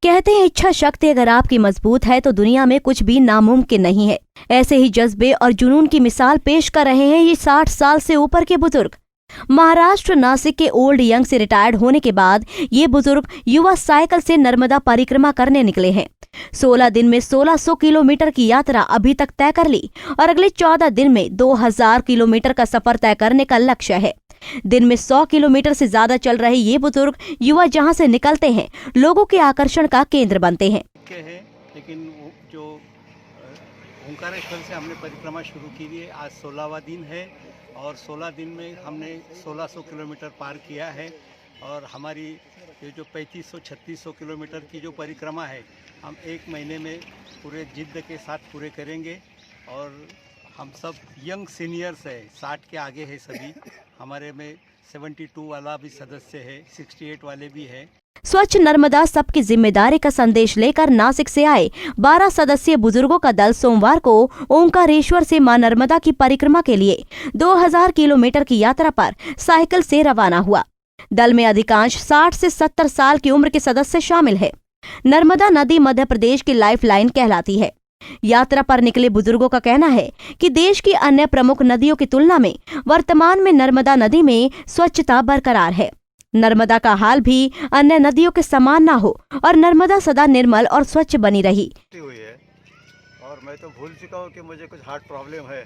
कहते हैं इच्छा शक्ति अगर आपकी मजबूत है तो दुनिया में कुछ भी नामुमकिन नहीं है। ऐसे ही जज्बे और जुनून की मिसाल पेश कर रहे हैं ये 60 साल से ऊपर के बुजुर्ग। महाराष्ट्र नासिक के ओल्ड यंग से रिटायर्ड होने के बाद ये बुजुर्ग युवा साइकिल से नर्मदा परिक्रमा करने निकले हैं। 16 दिन में 1600 किलोमीटर की यात्रा अभी तक तय कर ली और अगले 14 दिन में 2000 किलोमीटर का सफर तय करने का लक्ष्य है। दिन में 100 किलोमीटर से ज्यादा चल रहे ये बुजुर्ग युवा जहां से निकलते हैं लोगों के आकर्षण का केंद्र बनते हैं। लेकिन जो ओंकारेश्वर से हमने परिक्रमा शुरू की है, आज 16वां दिन है और 16 दिन में हमने 1600 किलोमीटर पार किया है और हमारी ये जो 3500-3600 किलोमीटर की जो परिक्रमा है हम 1 महीने में पूरे जिद्द के साथ पूरे करेंगे। और हम सब यंग सीनियर्स है, 60 के आगे है सभी। हमारे में 72 वाला भी सदस्य है, 68 वाले भी है। स्वच्छ नर्मदा सबकी जिम्मेदारी का संदेश लेकर नासिक से आए 12 सदस्यीय बुजुर्गों का दल सोमवार को ओंकारेश्वर से मां नर्मदा की परिक्रमा के लिए 2000 किलोमीटर की यात्रा पर साइकिल से रवाना हुआ। दल में अधिकांश 60 से 70 साल की उम्र के सदस्य शामिल है। नर्मदा नदी मध्य प्रदेश की लाइफलाइन कहलाती है। यात्रा पर निकले बुजुर्गों का कहना है कि देश की अन्य प्रमुख नदियों की तुलना में वर्तमान में नर्मदा नदी में स्वच्छता बरकरार है। नर्मदा का हाल भी अन्य नदियों के समान ना हो और नर्मदा सदा निर्मल और स्वच्छ बनी रही। और मैं तो भूल चुका हूँ कि मुझे कुछ हार्ट प्रॉब्लम है।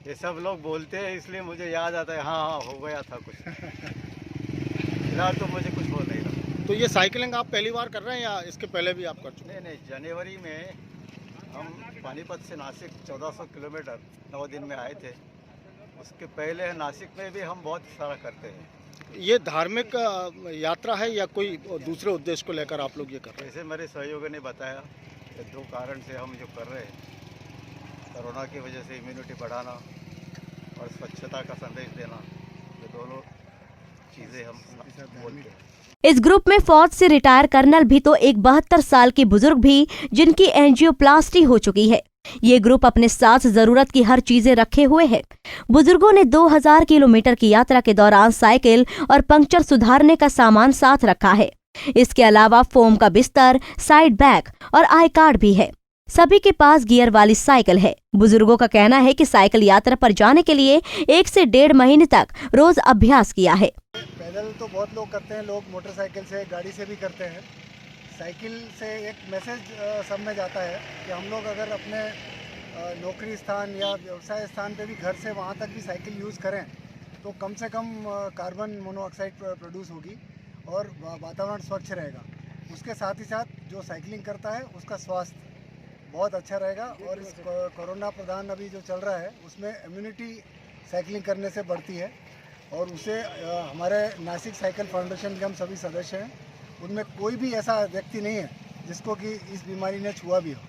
ये सब लोग बोलते हैं इसलिए मुझे याद आता है, हाँ हो गया था कुछ। फिलहाल तो मुझे कुछ हो नहीं रहा। तो ये साइकिलिंग आप पहली बार कर रहे हैं या इसके पहले भी आप कर चुके हैं? नहीं, जनवरी में हम पानीपत से नासिक 1400 किलोमीटर 9 दिन में आए थे। उसके पहले नासिक में भी हम बहुत सारा करते हैं। ये धार्मिक यात्रा है या कोई दूसरे उद्देश्य को लेकर आप लोग ये कर रहे हैं? जैसे मेरे सहयोगी ने बताया कि 2 कारण से हम जो कर रहे हैं, कोरोना की वजह से इम्यूनिटी बढ़ाना और स्वच्छता का संदेश देना, ये दोनों चीज़ें हम बोलते हैं। इस ग्रुप में फौज से रिटायर कर्नल भी तो एक 72 साल की बुजुर्ग भी जिनकी एंजियोप्लास्टी हो चुकी है। ये ग्रुप अपने साथ जरूरत की हर चीजें रखे हुए है। बुजुर्गों ने 2000 किलोमीटर की यात्रा के दौरान साइकिल और पंक्चर सुधारने का सामान साथ रखा है। इसके अलावा फोम का बिस्तर, साइड बैग और आई कार्ड भी है। सभी के पास गियर वाली साइकिल है। बुजुर्गों का कहना है कि साइकिल यात्रा पर जाने के लिए 1 से 1.5 महीने तक रोज अभ्यास किया है। पैदल तो बहुत लोग करते हैं, लोग मोटरसाइकिल से, गाड़ी से भी करते हैं। साइकिल से एक मैसेज सब में जाता है कि हम लोग अगर अपने नौकरी स्थान या व्यवसाय स्थान पे भी घर से वहाँ तक भी साइकिल यूज़ करें तो कम से कम कार्बन मोनोऑक्साइड प्रोड्यूस होगी और वातावरण स्वच्छ रहेगा। उसके साथ ही साथ जो साइकिलिंग करता है उसका स्वास्थ्य बहुत अच्छा रहेगा। और इस कोरोना प्रधान अभी जो चल रहा है उसमें इम्यूनिटी साइकिलिंग करने से बढ़ती है। और उसे हमारे नासिक साइकिल फाउंडेशन के हम सभी सदस्य हैं, उनमें कोई भी ऐसा व्यक्ति नहीं है जिसको कि इस बीमारी ने छुआ भी हो।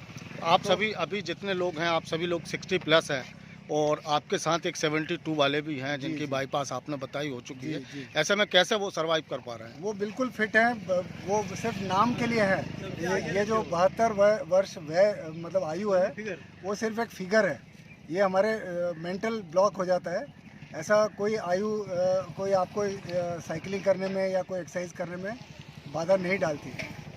आप सभी अभी जितने लोग हैं आप सभी लोग 60+ हैं और आपके साथ एक 72 वाले भी हैं जिनकी बाईपास आपने बताई हो चुकी है। ऐसे में कैसे वो सर्वाइव कर पा रहे हैं? वो बिल्कुल फिट हैं। वो सिर्फ नाम के लिए है। ये जो 72 वर्ष मतलब आयु है वो सिर्फ एक फिगर है। ये हमारे मेंटल ब्लॉक हो जाता है। ऐसा कोई आयु कोई आपको साइकिलिंग करने में या कोई एक्सरसाइज करने में बाधा नहीं डालती।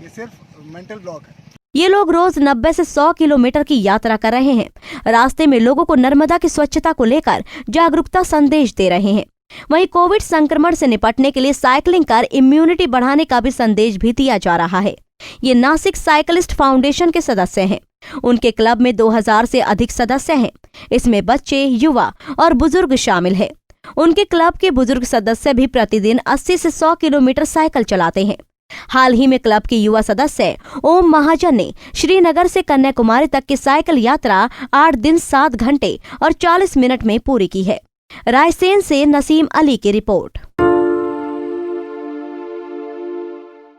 ये सिर्फ मेंटल ब्लॉक है। ये लोग रोज 90 से 100 किलोमीटर की यात्रा कर रहे हैं। रास्ते में लोगों को नर्मदा की स्वच्छता को लेकर जागरूकता संदेश दे रहे हैं। वहीं कोविड संक्रमण से निपटने के लिए साइकिलिंग कर इम्यूनिटी बढ़ाने का भी संदेश भी दिया जा रहा है। ये नासिक साइकिलिस्ट फाउंडेशन के सदस्य हैं। उनके क्लब में 2000 से अधिक सदस्य हैं। इसमें बच्चे, युवा और बुजुर्ग शामिल हैं। उनके क्लब के बुजुर्ग सदस्य भी प्रतिदिन 80 से 100 किलोमीटर साइकिल चलाते हैं। हाल ही में क्लब के युवा सदस्य ओम महाजन ने श्रीनगर से कन्याकुमारी तक की साइकिल यात्रा 8 दिन 7 घंटे और 40 मिनट में पूरी की है। रायसेन से नसीम अली की रिपोर्ट।